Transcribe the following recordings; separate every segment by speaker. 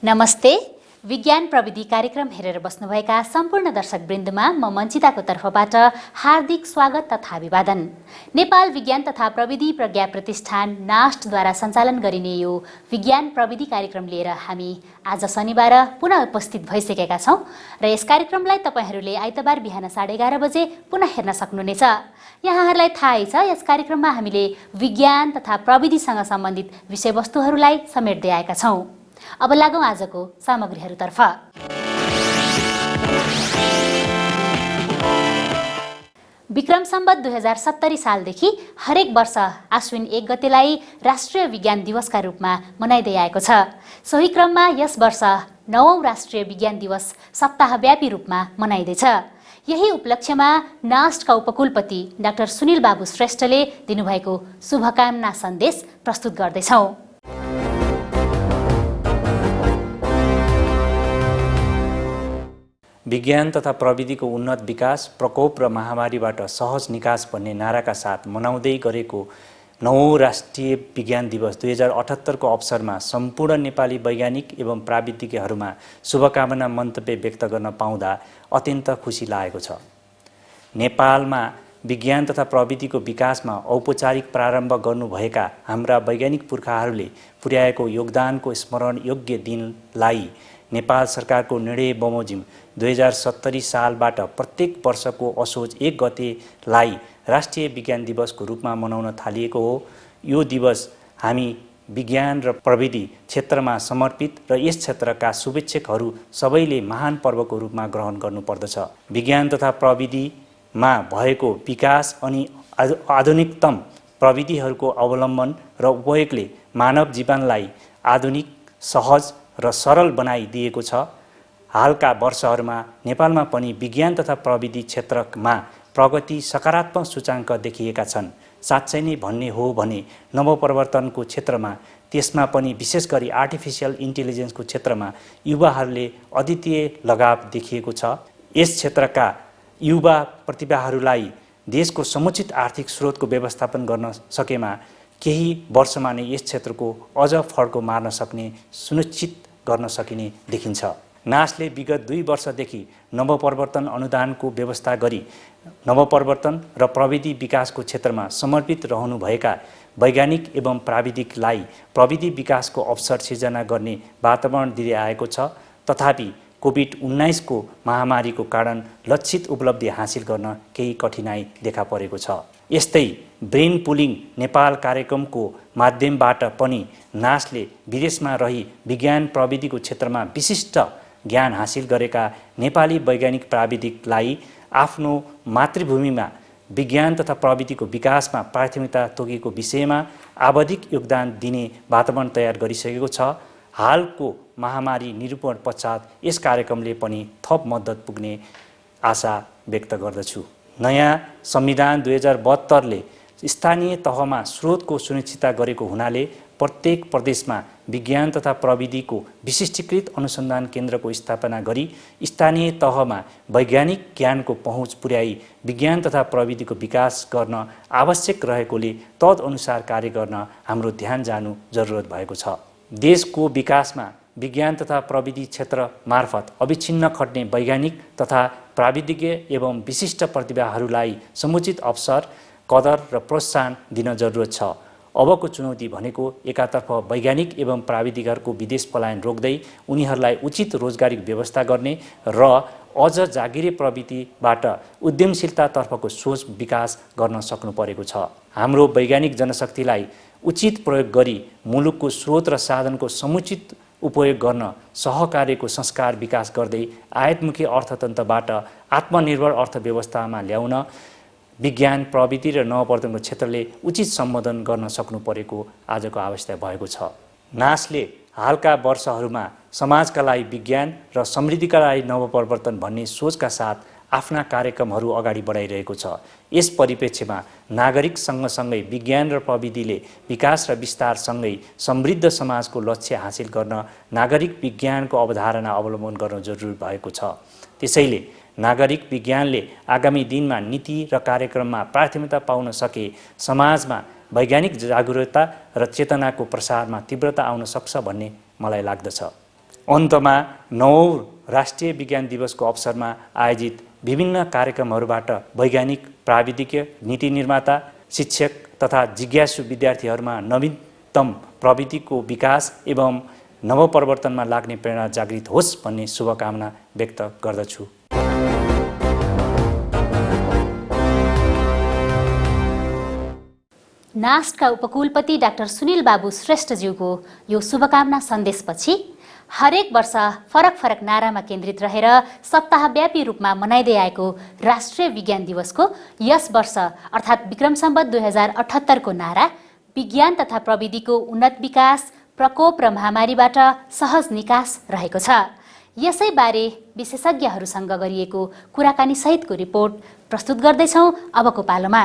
Speaker 1: नमस्ते। विज्ञान प्रविधि कार्यक्रम हेरेर बस्नुभएका सम्पूर्ण दर्शकवृन्दमा म मञ्चिताको तर्फबाट हार्दिक स्वागत तथा अभिवादन। नेपाल विज्ञान तथा प्रविधि प्रज्ञा प्रतिष्ठान नास्टद्वारा सञ्चालन गरिने यो विज्ञान प्रविधि कार्यक्रम लिएर हामी आज शनिबार पुनः उपस्थित भइसकेका छौँ र यस कार्यक्रमलाई तपाईहरूले आइतबार बिहान 11:30 बजे पुनः हेर्न सक्नुहुनेछ। यहाँहरूलाई थाहै छ यस कार्यक्रममा हामीले विज्ञान तथा प्रविधिसँग सम्बन्धित विषयवस्तुहरूलाई समेट्दै आएका छौँ। अब लागौँ आजको सामग्रीहरूतर्फ। विक्रम सम्वत 2070 सालदेखि हरेक वर्ष आश्विन 1 गतेलाई राष्ट्रिय विज्ञान दिवसका रूपमा मनाइँदै आएको छ। सोही क्रममा यस वर्ष 9औं राष्ट्रिय विज्ञान दिवस सप्ताहव्यापी रूपमा मनाइँदैछ। यही उपलक्ष्यमा नास्टका उपकुलपति डाक्टर सुनिल बाबु श्रेष्ठले दिनुभएको शुभकामना सन्देश प्रस्तुत गर्दैछौँ।
Speaker 2: विज्ञान तथा प्रविधिको उन्नत विकास, प्रकोप र महामारीबाट सहज निकास भन्ने नाराका साथ मनाउँदै गरेको 9औं राष्ट्रिय विज्ञान दिवस 2078 को अवसरमा सम्पूर्ण नेपाली वैज्ञानिक एवं प्राविधिकहरूमा शुभकामना मन्तव्य व्यक्त गर्न पाउँदा अत्यन्त खुसी लागेको छ। नेपालमा विज्ञान तथा प्रविधिको विकासमा औपचारिक प्रारम्भ गर्नुभएका हाम्रा वैज्ञानिक पुर्खाहरूले पुर्याएको योगदानको स्मरण योग्य दिनलाई नेपाल सरकारको निर्णय बमोजिम 2070 सालबाट प्रत्येक वर्षको असोज 1 गतेलाई राष्ट्रिय विज्ञान दिवसको रूपमा मनाउन थालिएको हो। यो दिवस हामी विज्ञान र प्रविधि क्षेत्रमा समर्पित र यस क्षेत्रका शुभेच्छकहरू सबैले महान पर्वको रूपमा ग्रहण गर्नुपर्दछ। विज्ञान तथा प्रविधिमा भएको विकास अनि आधुनिकतम प्रविधिहरूको अवलम्बन र उपयोगले मानव जीवनलाई आधुनिक, सहज र सरल बनाइदिएको छ। हालका वर्षहरूमा नेपालमा पनि विज्ञान तथा प्रविधि क्षेत्रमा प्रगति सकारात्मक सूचाङ्क देखिएका छन्। साँच्चै नै भन्ने हो भने नवप्रवर्तनको क्षेत्रमा, त्यसमा पनि विशेष गरी आर्टिफिसियल इन्टेलिजेन्सको क्षेत्रमा युवाहरूले अद्वितीय लगाव देखिएको छ। यस क्षेत्रका युवा प्रतिभाहरूलाई देशको समुचित आर्थिक स्रोतको व्यवस्थापन गर्न सकेमा केही वर्षमा नै यस क्षेत्रको अझ फड्को मार्न सक्ने सुनिश्चित गर्न सकिने देखिन्छ। नास्टले विगत 2 वर्षदेखि नवप्रवर्तन अनुदानको व्यवस्था गरी नवप्रवर्तन र प्रविधि विकासको क्षेत्रमा समर्पित रहनुभएका वैज्ञानिक एवं प्राविधिकलाई प्रविधि विकासको अवसर सिर्जना गर्ने वातावरण दिँदै आएको छ। तथापि कोभिड-19 को महामारीको कारण लक्षित उपलब्धि हासिल गर्न केही कठिनाई देखा परेको छ। यस्तै ब्रेन पुलिङ नेपाल कार्यक्रमको माध्यमबाट पनि नास्टले विदेशमा रही विज्ञान प्रविधिको क्षेत्रमा विशिष्ट ज्ञान हासिल गरेका नेपाली वैज्ञानिक प्राविधिकलाई आफ्नो मातृभूमिमा विज्ञान तथा प्रविधिको विकासमा प्राथमिकता तोकेको विषयमा आवधिक योगदान दिने वातावरण तयार गरिसकेको छ। हालको महामारी निरूपण पश्चात यस कार्यक्रमले पनि थप मद्दत पुग्ने आशा व्यक्त गर्दछु। नयाँ संविधान 2072 ले स्थानीय तहमा स्रोतको सुनिश्चितता गरेको हुनाले प्रत्येक प्रदेशमा विज्ञान तथा प्रविधिको विशिष्टीकृत अनुसन्धान केन्द्रको स्थापना गरी स्थानीय तहमा वैज्ञानिक ज्ञानको पहुँच पुर्याई विज्ञान तथा प्रविधिको विकास गर्न आवश्यक रहेकोले तदअनुसार कार्य गर्न हाम्रो ध्यान जानु जरुरत भएको छ। देशको विकासमा विज्ञान तथा प्रविधि क्षेत्र मार्फत अविच्छिन्न खट्ने वैज्ञानिक तथा प्राविधिज्ञ एवं विशिष्ट प्रतिभाहरूलाई समुचित अवसर, कदर र प्रोत्साहन दिन जरुरत छ। अबको चुनौती भनेको एकातर्फ वैज्ञानिक एवं प्राविधिकहरूको विदेश पलायन रोक्दै उनीहरूलाई उचित रोजगारीको व्यवस्था गर्ने र अझ जागिरे प्रविधिबाट उद्यमशीलतातर्फको सोच विकास गर्न सक्नु परेको छ। हाम्रो वैज्ञानिक जनशक्तिलाई उचित प्रयोग गरी मुलुकको स्रोत र साधनको समुचित उपयोग गर्न सहकार्यको संस्कार विकास गर्दै आयातमुखी अर्थतन्त्रबाट आत्मनिर्भर अर्थव्यवस्थामा ल्याउन विज्ञान प्रविधि र नवप्रवर्तनको क्षेत्रले उचित सम्बोधन गर्न सक्नु परेको आजको आवश्यकता भएको छ। नास्टले हालका वर्षहरूमा समाजका लागि विज्ञान र समृद्धिका लागि नवप्रवर्तन भन्ने सोचका साथ आफ्ना कार्यक्रमहरू अगाडि बढाइरहेको छ। यस परिप्रेक्ष्यमा नागरिक सँगसँगै विज्ञान र प्रविधिले विकास र विस्तारसँगै समृद्ध समाजको लक्ष्य हासिल गर्न नागरिक विज्ञानको अवधारणा अवलम्बन गर्न जरुरी भएको छ। त्यसैले नागरिक विज्ञानले आगामी दिनमा नीति र कार्यक्रममा प्राथमिकता पाउन सके समाजमा वैज्ञानिक जागरुकता र चेतनाको प्रसारमा तीव्रता आउन सक्छ भन्ने मलाई लाग्दछ। अन्तमा 9औं राष्ट्रिय विज्ञान दिवसको अवसरमा आयोजित विभिन्न कार्यक्रमहरूबाट वैज्ञानिक, प्राविधिक, नीति निर्माता, शिक्षक तथा जिज्ञासु विद्यार्थीहरूमा नवीनतम प्रविधिको विकास एवं नवप्रवर्तनमा लाग्ने प्रेरणा जागृत होस् भन्ने शुभकामना व्यक्त गर्दछु।
Speaker 1: नास्टका उपकुलपति डाक्टर सुनिल बाबु श्रेष्ठज्यूको यो शुभकामना सन्देशपछि हरेक वर्ष फरक फरक नारामा केन्द्रित रहेर सप्ताहव्यापी रूपमा मनाइँदै आएको राष्ट्रिय विज्ञान दिवसको यस वर्ष अर्थात् विक्रम सम्वत 2078 को नारा विज्ञान तथा प्रविधिको उन्नत विकास, प्रकोप र महामारीबाट सहज निकास रहेको छ। यसैबारे विशेषज्ञहरूसँग गरिएको कुराकानी सहितको रिपोर्ट प्रस्तुत गर्दैछौँ अबको पालोमा।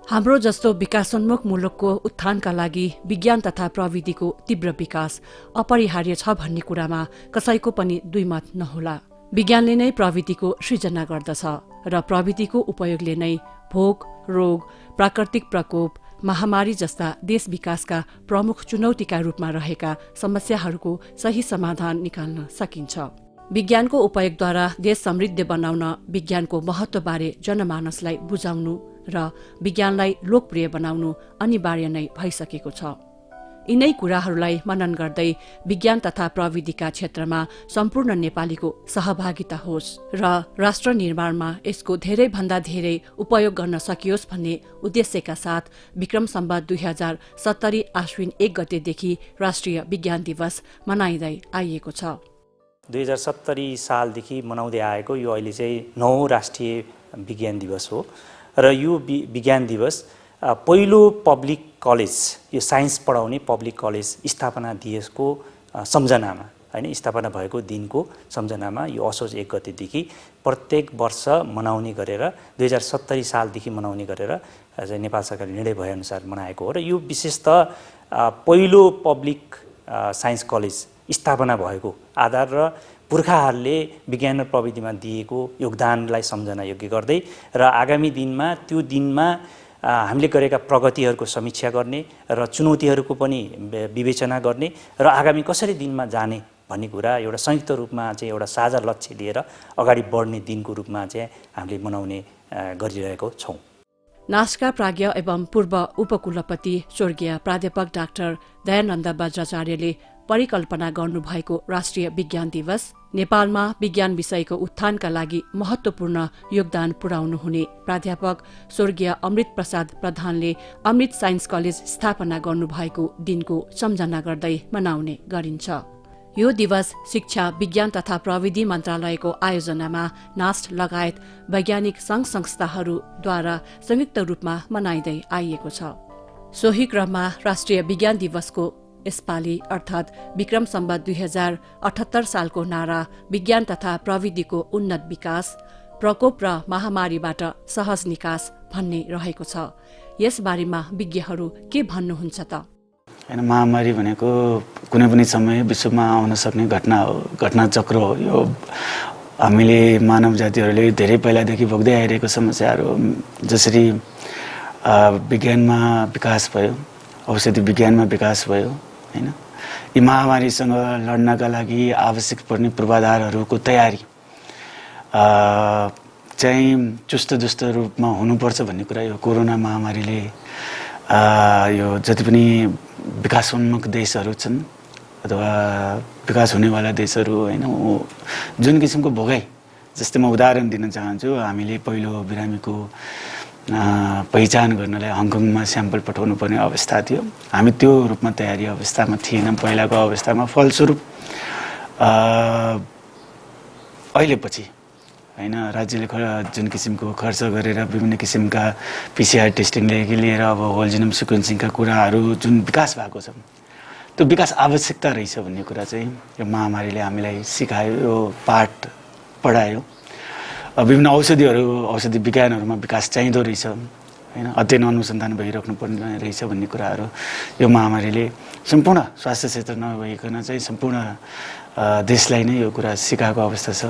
Speaker 3: हाम्रो जस्तो विकासोन्मुख मुलुकको उत्थानका लागि विज्ञान तथा प्रविधिको तीव्र विकास अपरिहार्य छ भन्ने कुरामा कसैको पनि दुई मत नहोला। विज्ञानले नै प्रविधिको सृजना गर्दछ र प्रविधिको उपयोगले नै भोग, रोग, प्राकृतिक प्रकोप, महामारी जस्ता देश विकासका प्रमुख चुनौतीका रूपमा रहेका समस्याहरूको सही समाधान निकाल्न सकिन्छ। विज्ञानको उपयोगद्वारा देश समृद्ध बनाउन विज्ञानको महत्त्वबारे जनमानसलाई बुझाउनु र विज्ञानलाई लोकप्रिय बनाउनु अनिवार्य नै भइसकेको छ। यिनै कुराहरूलाई मनन गर्दै विज्ञान तथा प्रविधिका क्षेत्रमा सम्पूर्ण नेपालीको सहभागिता होस् र राष्ट्र निर्माणमा यसको धेरैभन्दा धेरै उपयोग गर्न सकियोस् भन्ने उद्देश्यका साथ विक्रम सम्वत 2070 आश्विन 1 गतेदेखि राष्ट्रिय विज्ञान दिवस मनाइँदै आइएको छ।
Speaker 2: 2070 सालदेखि मनाउँदै आएको यो अहिले चाहिँ 9औं राष्ट्रिय विज्ञान दिवस हो र यो विज्ञान दिवस पहिलो पब्लिक कलेज, यो साइन्स पढाउने पब्लिक कलेज स्थापना दिवसको सम्झनामा, हैन, स्थापना भएको दिनको सम्झनामा यो असोज 1 गतेदेखि प्रत्येक वर्ष मनाउने गरेर 2070 सालदेखि मनाउने गरेर नेपाल सरकारले निर्णय भएअनुसार मनाएको हो र यो विशेषतः पहिलो पब्लिक साइन्स कलेज स्थापना भएको आधार र पुर्खाहरूले विज्ञान र प्रविधिमा दिएको योगदानलाई सम्झना योग्य गर्दै र आगामी दिनमा त्यो दिनमा हामीले गरेका प्रगतिहरूको समीक्षा गर्ने र चुनौतीहरूको पनि विवेचना गर्ने र आगामी कसरी दिनमा जाने भन्ने कुरा एउटा संयुक्त रूपमा चाहिँ एउटा साझा लक्ष्य लिएर अगाडि बढ्ने दिनको रूपमा चाहिँ हामीले मनाउने गरिरहेको छौँ।
Speaker 3: नास्टका प्राज्ञ एवं पूर्व उपकुलपति स्वर्गीय प्राध्यापक डाक्टर दयानन्द वज्राचार्यले परिकल्पना गर्नुभएको राष्ट्रिय विज्ञान दिवस नेपालमा विज्ञान विषयको उत्थानका लागि महत्त्वपूर्ण योगदान पुर्याउनुहुने प्राध्यापक स्वर्गीय अमृत प्रसाद प्रधानले अमृत साइन्स कलेज स्थापना गर्नुभएको दिनको सम्झना गर्दै मनाउने गरिन्छ। यो दिवस शिक्षा, विज्ञान तथा प्रविधि मन्त्रालयको आयोजनामा नास्ट लगायत वैज्ञानिक संघ संस्थाहरूद्वारा संयुक्त रूपमा मनाइँदै आइएको छ। सोही क्रममा राष्ट्रिय विज्ञान दिवसको यसपालि अर्थात् विक्रम सम्वत 2078 सालको नारा विज्ञान तथा प्रविधिको उन्नत विकास, प्रकोप र महामारीबाट सहज निकास भन्ने रहेको छ। यसबारेमा विज्ञहरू के भन्नुहुन्छ त?
Speaker 4: हैन, महामारी भनेको कुनै पनि समय विश्वमा आउन सक्ने घटना हो, घटना चक्र हो। यो हामीले मानव जातिहरूले धेरै पहिलादेखि भोग्दै आइरहेको समस्याहरू हो। जसरी विज्ञानमा विकास भयो, औषधि विज्ञानमा विकास भयो, हैन, यी महामारीसँग लड्नका लागि आवश्यक पर्ने पूर्वाधारहरूको तयारी चाहिँ चुस्त दुस्त रूपमा हुनुपर्छ भन्ने कुरा यो कोरोना महामारीले यो जति पनि विकासोन्मुख देशहरू छन् अथवा विकास हुनेवाला देशहरू, हैन, जुन किसिमको भोगाई, जस्तै म उदाहरण दिन चाहन्छु। हामीले पहिलो बिरामीको पहिचान गर्नलाई हङकङमा स्याम्पल पठाउनु पर्ने अवस्था थियो। हामी त्यो रूपमा तयारी अवस्थामा थिएनौँ पहिलाको अवस्थामा। फलस्वरूप अहिले पछि, हैन, राज्यले जुन किसिमको खर्च गरेर विभिन्न किसिमका PCR टेस्टिङदेखि लिएर अब होल जिनोम सिक्वेन्सिङका कुराहरू जुन विकास भएको छ, त्यो विकास आवश्यकता रहेछ भन्ने कुरा चाहिँ यो महामारीले हामीलाई सिकायो, यो पाठ पढायो। विभिन्न औषधि विज्ञानहरूमा विकास चाहिँदो रहेछ, हैन, अध्ययन अनुसन्धान भइराख्नु पर्ने रहेछ भन्ने कुराहरू यो महामारीले सम्पूर्ण स्वास्थ्य क्षेत्र नभइकन चाहिँ सम्पूर्ण देशलाई नै यो कुरा सिकाएको अवस्था छ।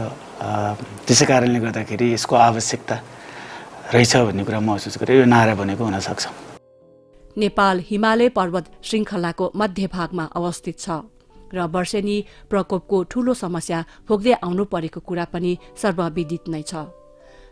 Speaker 4: त्यसै कारणले गर्दाखेरि यसको आवश्यकता रहेछ भन्ने कुरा महसुस गरेँ। यो नारा भनेको हुनसक्छ।
Speaker 3: नेपाल हिमालय पर्वत श्रृङ्खलाको मध्यभागमा अवस्थित छ र वर्षेनी प्रकोपको ठूलो समस्या भोग्दै आउनु परेको कुरा पनि सर्वविदित नै छ।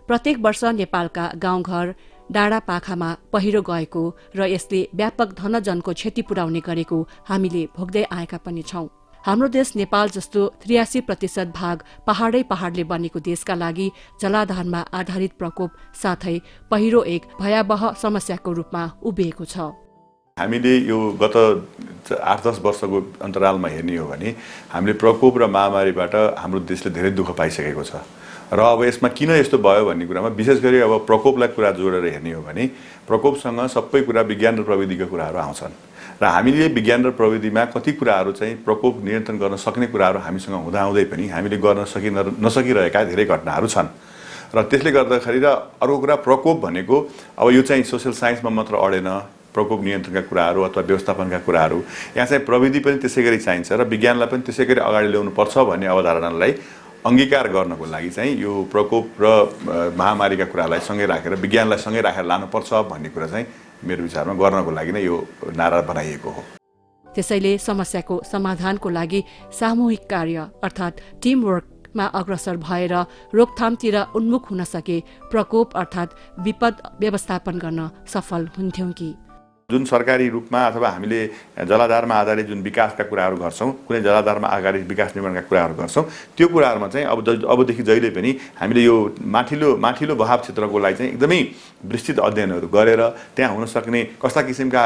Speaker 3: प्रत्येक वर्ष नेपालका गाउँघर डाँडापाखामा पहिरो गएको र यसले व्यापक धनजनको क्षति पुर्याउने गरेको हामीले भोग्दै आएका पनि छौं। हाम्रो देश नेपाल जस्तो 83% भाग पहाडले बनेको देशका लागि जलाधारमा आधारित प्रकोप साथै पहिरो एक भयावह समस्याको रूपमा उभिएको छ।
Speaker 5: हामीले यो गत 8-10 वर्षको अन्तरालमा हेर्ने हो भने हामीले प्रकोप र महामारीबाट हाम्रो देशले धेरै दुःख पाइसकेको छ र अब यसमा किन यस्तो भयो भन्ने कुरामा विशेष गरी अब प्रकोपलाई कुरा जोडेर हेर्ने हो भने प्रकोपसँग सबै कुरा विज्ञान र प्रविधिका कुराहरू आउँछन् र हामीले विज्ञान र प्रविधिमा कति कुराहरू चाहिँ प्रकोप नियन्त्रण गर्न सक्ने कुराहरू हामीसँग हुँदाहुँदै पनि हामीले गर्न नसकिरहेका धेरै घटनाहरू छन् र त्यसले गर्दाखेरि र अर्को कुरा प्रकोप भनेको अब यो चाहिँ सोसियल साइन्समा मात्र अडेन, प्रकोप नियन्त्रणका कुराहरू अथवा व्यवस्थापनका कुराहरू यहाँ चाहिँ प्रविधि पनि त्यसै गरी चाहिन्छ र विज्ञानलाई पनि त्यसै गरी अगाडि ल्याउनुपर्छ भन्ने अवधारणालाई अंगीकार गर्नको लागि चाहिँ यो प्रकोप र महामारीका कुरालाई सँगै राखेर विज्ञानलाई सँगै राखेर लानुपर्छ भन्ने कुरा चाहिँ मेरो विचारमा गर्नको लागि नै यो नारा बनाइएको हो।
Speaker 3: त्यसैले समस्याको समाधानको लागि सामूहिक कार्य अर्थात् टिमवर्कमा अग्रसर भएर रोकथामतिर उन्मुख हुन सके प्रकोप अर्थात् विपद व्यवस्थापन गर्न सफल हुन्थ्यौं कि।
Speaker 5: जुन सरकारी रूपमा अथवा हामीले जलाधारमा आधारित जुन विकासका कुराहरू गर्छौं, कुनै जलाधारमा आधारित विकास निर्माणका कुराहरू गर्छौं, त्यो कुराहरूमा चाहिँ अबदेखि जहिले पनि हामीले यो माथिल्लो बहाव क्षेत्रको लागि चाहिँ एकदमै विस्तृत अध्ययनहरू गरेर त्यहाँ हुन सक्ने कस्ता किसिमका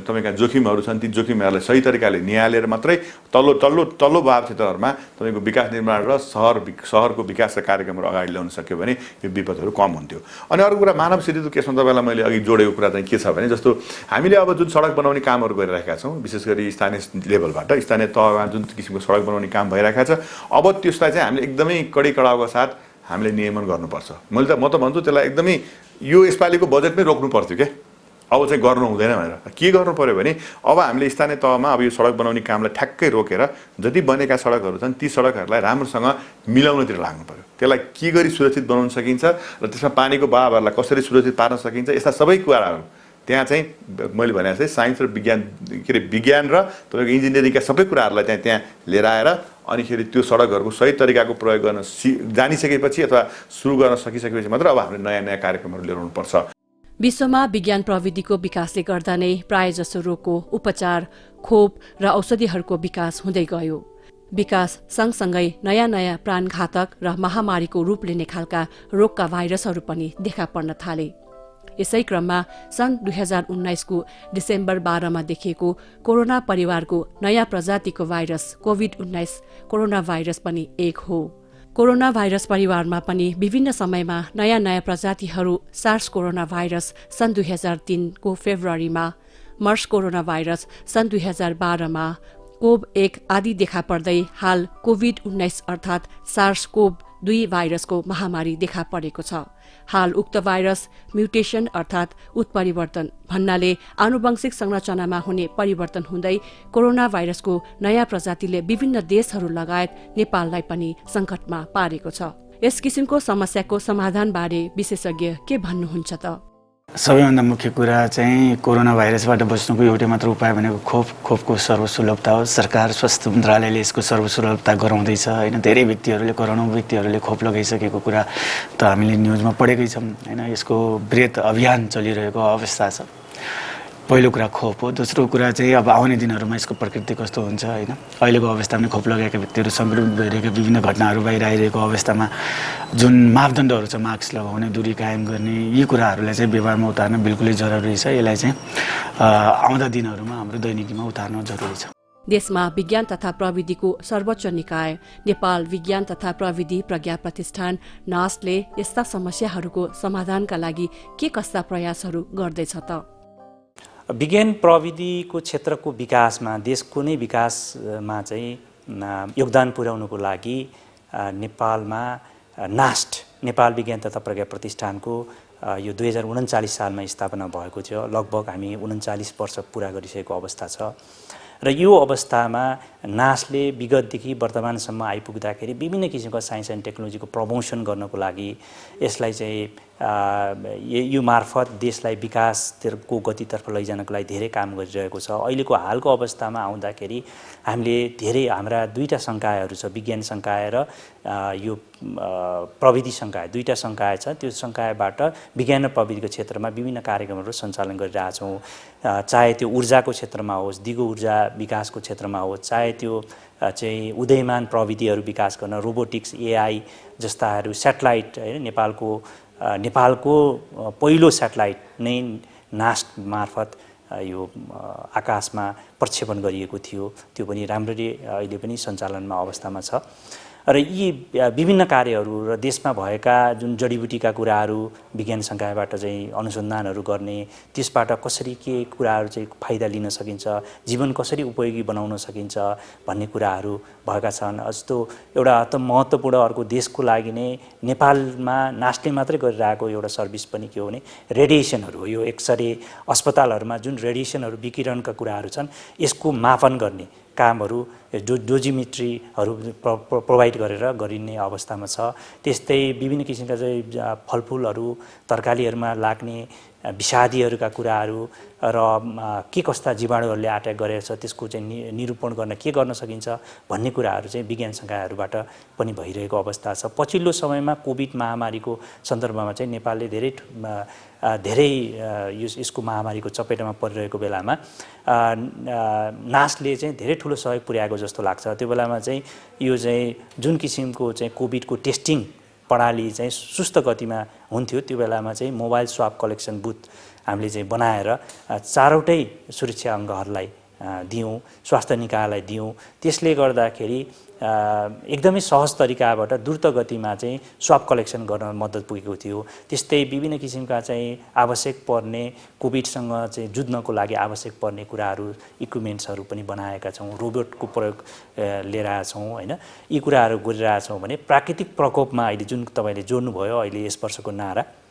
Speaker 5: तपाईका जोखिमहरू छन् ती जोखिमहरूलाई सही तरिकाले निहालेर मात्रै तल्लो बहाव क्षेत्रहरूमा तपाईको विकास निर्माण र शहरको विकासका कार्यक्रमहरू अगाडि ल्याउन सक्यो भने यो विपदहरू कम हुन्थ्यो। अनि अर्को कुरा मानव सृजित केसमा तपाईलाई मैले अघि जोडेको कुरा चाहिँ के छ भने जस्तो हामीले अब जुन सडक बनाउने कामहरू गरिरहेका छौं, विशेष गरी स्थानीय लेभलबाट स्थानीय तहमा जुन किसिमको सडक बनाउने काम भइरहेको छ, अब त्यसलाई चाहिँ हामीले एकदमै कडी कडाउका साथ हामीले नियमन गर्नुपर्छ। म त भन्छु त्यसलाई एकदमै यो यसपालिको बजेटमै रोक्नु पर्थ्यो के, अब चाहिँ गर्नु हुँदैन भनेर। के गर्नु पर्यो भने अब हामीले स्थानीय तहमा अब यो सडक बनाउने कामलाई ठ्याक्कै रोकेर जति बनेका सडकहरू छन् ती सडकहरूलाई राम्रोसँग मिलाउनतिर लाग्नु पर्यो। त्यसलाई के गरी सुरक्षित बनाउन सकिन्छ र त्यसमा पानीको बहावहरूलाई कसरी सुरक्षित पार्न सकिन्छ, यस्ता सबै कुराहरू त्यहाँ चाहिँ मैले भने जस्तै साइन्स र विज्ञान र तपाईको इन्जिनियरिङका सबै कुराहरूलाई त्यहाँ लिएर आएर अनिखेरि त्यो सडकहरूको सही तरिकाको प्रयोग गर्न जानिसकेपछि अथवा सुरु गर्न सकिसकेपछि मात्र अब हामीले नयाँ कार्यक्रमहरू लिएर आउनुपर्छ।
Speaker 3: विश्वमा विज्ञान प्रविधिको विकासले गर्दा नै प्रायजसो रोगको उपचार, खोप र औषधिहरूको विकास हुँदै गयो। विकास सँगसँगै नयाँ प्राणघातक र महामारीको रूप लिने खालका रोगका भाइरसहरू पनि देखा पर्न थाले। यसै क्रममा सन् 2019 को डिसेम्बर 12 मा देखिएको कोरोना परिवारको नयाँ प्रजातिको भाइरस कोभिड-19 कोरोना भाइरस पनि एक हो। कोरोना भाइरस परिवारमा पनि विभिन्न समयमा नयाँ प्रजातिहरू सार्स कोरोना भाइरस सन् 2003 को फेब्रुअरीमा, मर्स कोरोना भाइरस सन् 2012 मा, कोभ-1 आदि देखा पर्दै हाल कोभिड-19 अर्थात् सार्स कोभ-2 भाइरसको महामारी देखा परेको छ। हाल उक्त भाइरस म्युटेसन अर्थात् उत्परिवर्तन भन्नाले आनुवंशिक संरचनामा हुने परिवर्तन हुँदै कोरोना भाइरसको नयाँ प्रजातिले विभिन्न देशहरू लगायत नेपाललाई पनि संकटमा पारेको छ। यस किसिमको समस्याको समाधानबारे विशेषज्ञ के भन्नुहुन्छ त?
Speaker 4: सबैभन्दा मुख्य कुरा चाहिँ कोरोना भाइरसबाट बच्नुको एउटै मात्र उपाय भनेको खोपको सर्वसुलभता हो। सरकार स्वास्थ्य मन्त्रालयले यसको सर्वसुलभता गराउँदैछ हैन। धेरै करोडौं व्यक्तिहरूले खोप लगाइसकेको कुरा त हामीले न्युजमा पढेकै छौं हैन। यसको वृहत अभियान चलिरहेको अवस्था छ। पहिलो कुरा खोप हो। दोस्रो कुरा चाहिँ अब आउने दिनहरूमा यसको प्रकृति कस्तो हुन्छ हैन। अहिलेको अवस्थामा खोप लगाएका व्यक्तिहरू संक्रमित भइरहेका विभिन्न घटनाहरू बाहिर आइरहेको अवस्थामा जुन मापदण्डहरू छ, मास्क लगाउने, दूरी कायम गर्ने, यी कुराहरूलाई चाहिँ व्यवहारमा उतार्न बिल्कुलै जरुरी छ। यसलाई चाहिँ आउँदा दिनहरूमा हाम्रो दैनिकीमा उतार्न जरुरी छ।
Speaker 3: देशमा विज्ञान तथा प्रविधिको सर्वोच्च निकाय नेपाल विज्ञान तथा प्रविधि प्रज्ञा प्रतिष्ठान नासले यस्ता समस्याहरूको समाधानका लागि के कस्ता प्रयासहरू गर्दैछ त?
Speaker 2: विज्ञान प्रविधिको क्षेत्रको विकासमा, देशको नै विकासमा चाहिँ योगदान पुर्याउनको लागि नेपालमा नास्ट नेपाल विज्ञान तथा प्रज्ञा प्रतिष्ठानको यो 2039 सालमा स्थापना भएको थियो। लगभग हामी 39 वर्ष पुरा गरिसकेको अवस्था छ र यो अवस्थामा नासले विगतदेखि वर्तमानसम्म आइपुग्दाखेरि विभिन्न किसिमका साइन्स एन्ड टेक्नोलोजीको प्रमोसन गर्नको लागि, यसलाई चाहिँ यो मार्फत देशलाई विकासको गतितर्फ लैजानको लागि धेरै काम गरिरहेको छ। अहिलेको हालको अवस्थामा आउँदाखेरि हामीले धेरै हाम्रा दुईटा संकायहरू छ, विज्ञान संकाय र यो प्रविधि संकाय, दुईटा संकाय छ। त्यो संकायबाट विज्ञान र प्रविधिको क्षेत्रमा विभिन्न कार्यक्रमहरू सञ्चालन गरिरहेछौँ। चाहे त्यो ऊर्जाको क्षेत्रमा होस्, दिगो ऊर्जा विकासको क्षेत्रमा होस्, चाहे त्यो चाहिँ उदयमान प्रविधिहरू विकास गर्न, रोबोटिक्स, एआई जस्ताहरू, सेटेलाइट हैन, नेपालको पहिलो सेटेलाइट नै नास्ट मार्फत यो आकाशमा प्रक्षेपण गरिएको थियो। त्यो पनि राम्ररी अहिले पनि सञ्चालनमा अवस्थामा छ। र यी विभिन्न कार्यहरू र देशमा भएका जुन जडीबुटीका कुराहरू विज्ञान संकायबाट चाहिँ अनुसन्धानहरू गर्ने, त्यसबाट कसरी के कुराहरू चाहिँ फाइदा लिन सकिन्छ, जीवन कसरी उपयोगी बनाउन सकिन्छ भन्ने कुराहरू भएका छन्। जस्तो एउटा अत्यन्त महत्त्वपूर्ण अर्को देशको लागि नै नेपालमा नास्टले मात्रै गरिरहेको एउटा सर्भिस पनि के हो भने रेडिएसनहरू हो। यो एक्सरे अस्पतालहरूमा जुन रेडिएसनहरू विकिरणका कुराहरू छन्, यसको मापन गर्ने कामहरू डोजिमेट्रीहरू प्रोभाइड गरेर गरिने अवस्थामा छ। त्यस्तै विभिन्न किसिमका चाहिँ फलफुलहरू, तरकारीहरूमा लाग्ने विषादीहरूका कुराहरू र के कस्ता जीवाणुहरूले अट्याक गरेको छ त्यसको चाहिँ निरूपण गर्न के गर्न सकिन्छ भन्ने कुराहरू चाहिँ विज्ञान संकायहरूबाट पनि भइरहेको अवस्था छ। पछिल्लो समयमा कोभिड महामारीको सन्दर्भमा चाहिँ नेपालले धेरै यसको महामारीको चपेटामा परिरहेको बेलामा नास्टले चाहिँ धेरै ठुलो सहयोग पुर्याएको जस्तो लाग्छ। त्यो बेलामा चाहिँ यो चाहिँ जुन किसिमको चाहिँ कोभिडको टेस्टिङ प्रणाली चाहिँ सुस्त गतिमा हुन्थ्यो, त्यो बेलामा चाहिँ मोबाइल स्वाब कलेक्सन बुथ हामीले चाहिँ बनाएर चारवटै सुरक्षा अङ्गहरूलाई दियौँ, स्वास्थ्य निकायलाई दियौँ। त्यसले गर्दाखेरि एकदमै सहज तरिकाबाट द्रुत गतिमा चाहिँ स्वाब कलेक्सन गर्न मद्दत पुगेको थियो। त्यस्तै विभिन्न किसिमका चाहिँ आवश्यक पर्ने कोभिडसँग चाहिँ जुझ्नको लागि आवश्यक पर्ने कुराहरू, इक्विपमेन्ट्सहरू पनि बनाएका छौँ, रोबोटको प्रयोग लिएर आएछौँ हैन। यी कुराहरू गरिरहेछौँ भने प्राकृतिक प्रकोपमा अहिले जुन तपाईँले जोड्नुभयो अहिले यस वर्षको नारा,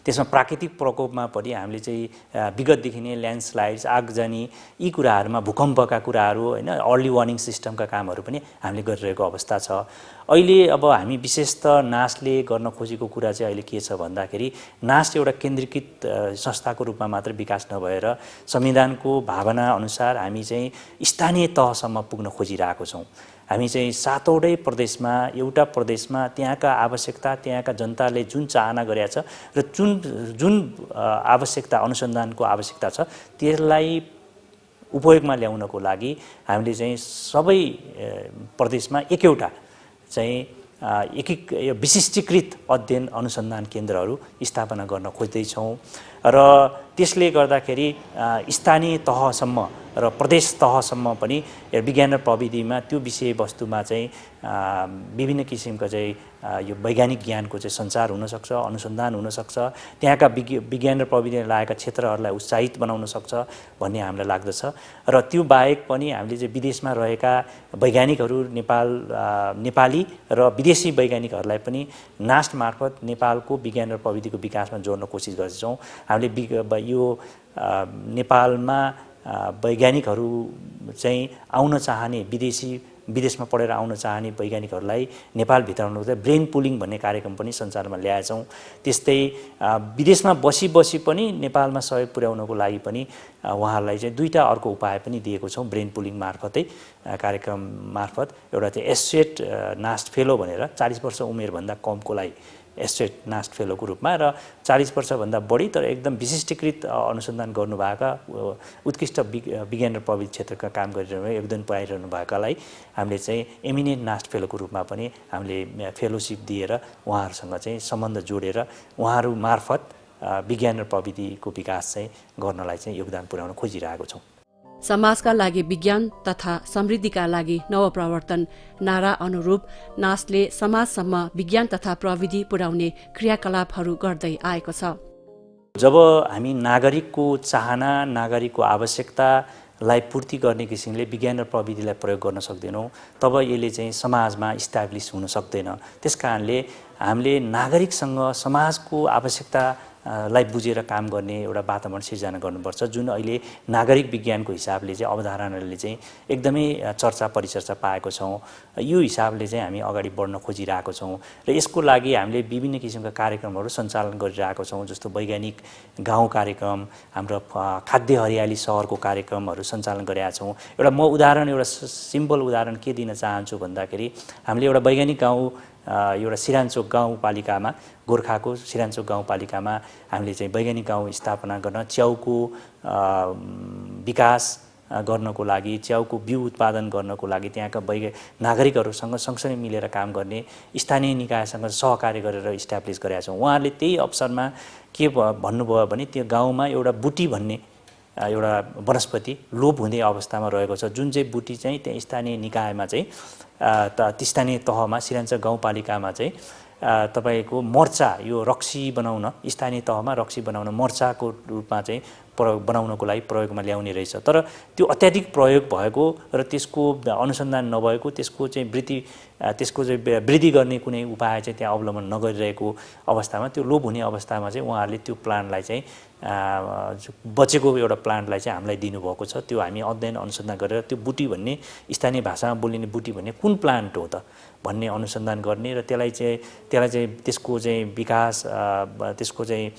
Speaker 2: त्यसमा प्राकृतिक प्रकोपमा पनि हामीले चाहिँ विगतदेखि नै ल्यान्डस्लाइड्स, आगजनी, यी कुराहरूमा भूकम्पका कुराहरू हैन, अर्ली वार्निङ सिस्टमका कामहरू पनि हामीले गरिरहेको अवस्था छ। अहिले अब हामी विशेष त नास्टले गर्न खोजेको कुरा चाहिँ अहिले के छ भन्दाखेरि नास्ट एउटा केन्द्रीकृत संस्थाको रूपमा मात्र विकास नभएर संविधानको भावना अनुसार हामी चाहिँ स्थानीय तहसम्म पुग्न खोजिरहेको छौँ। हामी चाहिँ सातवटै प्रदेशमा, एउटा प्रदेशमा त्यहाँका आवश्यकता, त्यहाँका जनताले जुन चाहना गरेका छ र जुन आवश्यकता, अनुसन्धानको आवश्यकता छ त्यसलाई उपयोगमा ल्याउनको लागि हामीले चाहिँ सबै प्रदेशमा एकएवटा चाहिँ विशिष्टीकृत अध्ययन अनुसन्धान केन्द्रहरू स्थापना गर्न खोज्दैछौँ र त्यसले गर्दाखेरि स्थानीय तहसम्म र प्रदेश तहसम्म पनि विज्ञान र प्रविधिमा त्यो विषयवस्तुमा चाहिँ विभिन्न किसिमका चाहिँ यो वैज्ञानिक ज्ञानको चाहिँ सञ्चार हुनसक्छ, अनुसन्धान हुनसक्छ, त्यहाँका विज्ञान र प्रविधिले लागेका क्षेत्रहरूलाई उत्साहित बनाउन सक्छ भन्ने हामीलाई लाग्दछ। र त्यो बाहेक पनि हामीले चाहिँ विदेशमा रहेका वैज्ञानिकहरू, नेपाली र विदेशी वैज्ञानिकहरूलाई पनि नास्ट मार्फत नेपालको विज्ञान र प्रविधिको विकासमा जोड्न कोसिस गर्छौँ। हामीले यो नेपालमा वैज्ञानिकहरू चाहिँ आउन चाहने, विदेशमा पढेर आउन चाहने वैज्ञानिकहरूलाई नेपाल भित्राउनु चाहिँ ब्रेन पुलिङ भन्ने कार्यक्रम पनि सञ्चालनमा ल्याएछौँ। त्यस्तै विदेशमा बसी पनि नेपालमा सहयोग पुर्याउनको लागि पनि उहाँहरूलाई चाहिँ दुईटा अर्को उपाय पनि दिएको छौँ ब्रेन पुलिङ मार्फतै, कार्यक्रम मार्फत। एउटा चाहिँ एसोसिएट नास्ट फेलो भनेर 40 वर्ष उमेरभन्दा कमकोलाई एसोसिएट नास्ट फेलोको रूपमा र 40 वर्षभन्दा बढी तर एकदम विशिष्टीकृत अनुसन्धान गर्नुभएका उत्कृष्ट विज्ञान र प्रविधि क्षेत्रका काम गरिरहनु, योगदान पुर्याइरहनु भएकालाई हामीले चाहिँ एमिनेन्ट नास्ट फेलोको रूपमा पनि हामीले फेलोसिप दिएर उहाँहरूसँग चाहिँ सम्बन्ध जोडेर उहाँहरू मार्फत विज्ञान र प्रविधिको विकास चाहिँ गर्नलाई चाहिँ योगदान पुर्याउन खोजिरहेको छौँ।
Speaker 3: समाजका लागि विज्ञान तथा समृद्धिका लागि नवप्रवर्तन नारा अनुरूप नास्टले समाजसम्म विज्ञान तथा प्रविधि पुर्याउने क्रियाकलापहरू गर्दै आएको छ।
Speaker 2: जब हामी नागरिकको चाहना, नागरिकको आवश्यकतालाई पूर्ति गर्ने किसिमले विज्ञान र प्रविधिलाई प्रयोग गर्न सक्दैनौँ तब यसले चाहिँ समाजमा इस्टाब्लिस हुन सक्दैन। त्यसकारणले हामीले नागरिकसँग समाजको आवश्यकता लाई बुझेर काम गर्ने एउटा वातावरण सिर्जना गर्नुपर्छ, जुन अहिले नागरिक विज्ञानको हिसाबले चाहिँ अवधारणाले चाहिँ एकदमै चर्चा परिचर्चा पाएको छौँ। यो हिसाबले चाहिँ हामी अगाडि बढ्न खोजिरहेको छौँ र यसको लागि हामीले विभिन्न किसिमका कार्यक्रमहरू सञ्चालन गरिरहेको छौँ, जस्तो वैज्ञानिक गाउँ कार्यक्रम, हाम्रो खाद्य हरियाली सहरको कार्यक्रमहरू सञ्चालन गरेका छौँ। एउटा एउटा सिम्पल उदाहरण के दिन चाहन्छु भन्दाखेरि हामीले एउटा वैज्ञानिक गाउँ एउटा सिरानचोक गाउँपालिकामा, गोर्खाको सिरानचोक गाउँपालिकामा हामीले चाहिँ वैज्ञानिक गाउँ स्थापना गर्न, च्याउको विकास गर्नको लागि, च्याउको बिउ उत्पादन गर्नको लागि त्यहाँका नागरिकहरूसँग सँगसँगै मिलेर काम गर्ने स्थानीय निकायसँग सहकार्य गरेर इस्टाब्लिस गरेका छौँ। उहाँहरूले त्यही अवसरमा के भन्नुभयो भने त्यो गाउँमा एउटा बुटी भन्ने एउटा वनस्पति लोप हुने अवस्थामा रहेको छ, जुन चाहिँ बुटी चाहिँ त्यहाँ स्थानीय निकायमा चाहिँ स्थानीय तहमा सिरानचोक गाउँपालिकामा चाहिँ तपाईको मर्चा, यो रक्सी बनाउन स्थानीय तहमा रक्सी बनाउन मर्चाको रूपमा चाहिँ बनाउनको लागि प्रयोगमा ल्याउने रहेछ। तर त्यो अत्याधिक प्रयोग भएको र त्यसको अनुसन्धान नभएको, त्यसको चाहिँ वृद्धि गर्ने कुनै उपाय चाहिँ त्यहाँ अवलम्बन नगरिरहेको अवस्थामा, त्यो लोप हुने अवस्थामा चाहिँ उहाँहरूले त्यो प्लान्टलाई चाहिँ बचेको एउटा प्लान्टलाई चाहिँ हामीलाई दिनुभएको छ। त्यो हामी अध्ययन अनुसन्धान गरेर त्यो बुटी भन्ने स्थानीय भाषामा बोलिने बुटी भन्ने कुन प्लान्ट हो त भन्ने अनुसन्धान गर्ने र त्यसलाई चाहिँ त्यसको चाहिँ विकास, त्यसको चाहिँ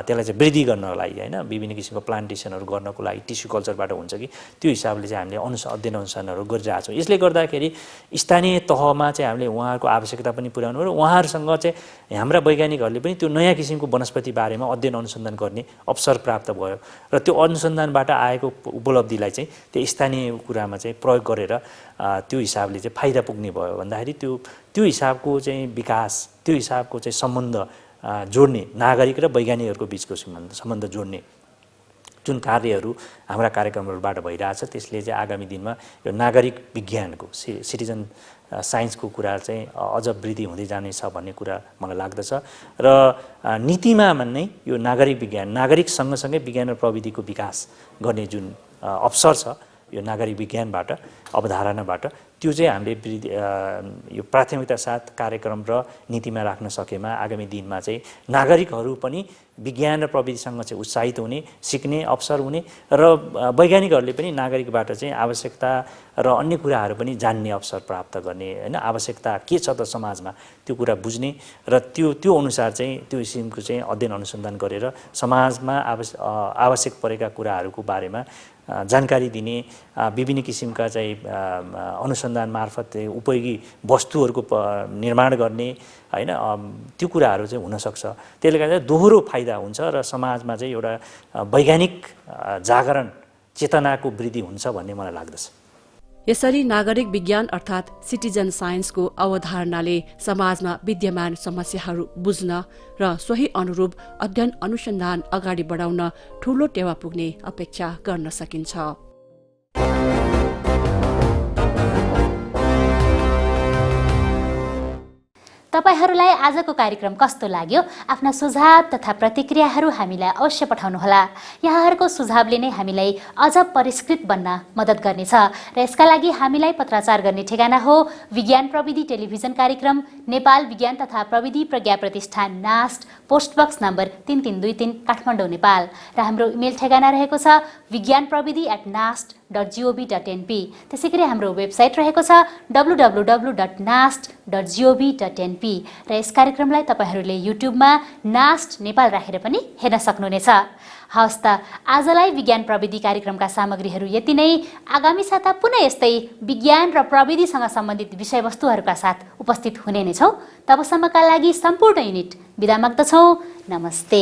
Speaker 2: त्यसलाई चाहिँ वृद्धि गर्नको लागि होइन विभिन्न किसिमको प्लान्टेसनहरू गर्नको लागि टिस्यु कल्चरबाट हुन्छ कि त्यो हिसाबले चाहिँ हामीले अध्ययन अनुसन्धानहरू गरिरहेका छौँ। यसले गर्दाखेरि स्थानीय तहमा चाहिँ हामीले उहाँहरूको आवश्यकता पनि पुर्याउनु र उहाँहरूसँग चाहिँ हाम्रा वैज्ञानिकहरूले पनि त्यो नयाँ किसिमको वनस्पति बारेमा अध्ययन अनुसन्धान गर्ने अवसर प्राप्त भयो र त्यो अनुसन्धानबाट आएको उपलब्धिलाई चाहिँ त्यो स्थानीय कुरामा चाहिँ प्रयोग गरेर त्यो हिसाबले चाहिँ फाइदा पुग्ने भयो भन्दाखेरि त्यो हिसाबको चाहिँ विकास, त्यो हिसाबको चाहिँ सम्बन्ध जोड्ने, नागरिक र वैज्ञानिकहरूको बिचको सम्बन्ध जोड्ने जुन कार्यहरू हाम्रा कार्यक्रमहरूबाट भइरहेछ, त्यसले चाहिँ आगामी दिनमा यो नागरिक विज्ञानको सिटिजन साइन्सको कुरा चाहिँ अझ वृद्धि हुँदै जानेछ भन्ने कुरा मलाई लाग्दछ। र नीतिमा नै यो नागरिक विज्ञान, नागरिक सँगसँगै विज्ञान र प्रविधिको विकास गर्ने जुन अवसर छ यो नागरिक विज्ञानबाट, अवधारणाबाट, त्यो चाहिँ हामीले यो प्राथमिकता साथ कार्यक्रम र नीतिमा राख्न सकेमा आगामी दिनमा चाहिँ नागरिकहरू पनि विज्ञान र प्रविधिसँग चाहिँ उत्साहित हुने, सिक्ने अवसर हुने र वैज्ञानिकहरूले पनि नागरिकबाट चाहिँ आवश्यकता र अन्य कुराहरू पनि जान्ने अवसर प्राप्त गर्ने, होइन आवश्यकता के छ त समाजमा त्यो कुरा बुझ्ने र त्यो अनुसार चाहिँ त्यो किसिमको चाहिँ अध्ययन अनुसन्धान गरेर समाजमा आवश्यक परेका कुराहरूको बारेमा जानकारी दिने, विभिन्न किसिमका चाहिँ अनुसन्धान मार्फत उपयोगी वस्तुहरूको निर्माण गर्ने, होइन त्यो कुराहरू चाहिँ हुनसक्छ। त्यसले गर्दा दोहोरो फाइदा हुन्छ र समाजमा चाहिँ एउटा वैज्ञानिक जागरण, चेतनाको वृद्धि हुन्छ भन्ने मलाई लाग्दछ।
Speaker 3: यसरी नागरिक विज्ञान अर्थात् सिटिजन साइन्सको अवधारणाले समाजमा विद्यमान समस्याहरू बुझ्न र सोही अनुरूप अध्ययन अनुसन्धान अगाडि बढाउन ठूलो टेवा पुग्ने अपेक्षा गर्न सकिन्छ।
Speaker 1: तपाईहरूलाई आजको कार्यक्रम कस्तो लाग्यो? आफ्ना सुझाव तथा प्रतिक्रियाहरू हामीलाई अवश्य पठाउनुहोला। यहाँहरूको सुझावले नै हामीलाई अझ परिष्कृत बन्न मद्दत गर्नेछ र यसका लागि हामीलाई पत्राचार गर्ने ठेगाना हो विज्ञान प्रविधि टेलिभिजन कार्यक्रम, नेपाल विज्ञान तथा प्रविधि प्रज्ञा प्रतिष्ठान, नास्ट, पोस्टबक्स नम्बर 3323 काठमाडौँ, नेपाल र हाम्रो इमेल ठेगाना रहेको छ vigyanpravidi@nast.gov.np। त्यसै गरी हाम्रो वेबसाइट रहेको छ www.nast.gov.np र यस कार्यक्रमलाई तपाईहरूले युट्युबमा नास्ट नेपाल राखेर पनि हेर्न सक्नुहुनेछ। हवस् त, आजलाई विज्ञान प्रविधि कार्यक्रमका सामग्रीहरू यति नै। आगामी साता पुनः यस्तै विज्ञान र प्रविधिसँग सम्बन्धित विषयवस्तुहरूका साथ उपस्थित हुने नै छौँ। तबसम्मका लागि सम्पूर्ण युनिट बिदा माग्दछौँ। नमस्ते।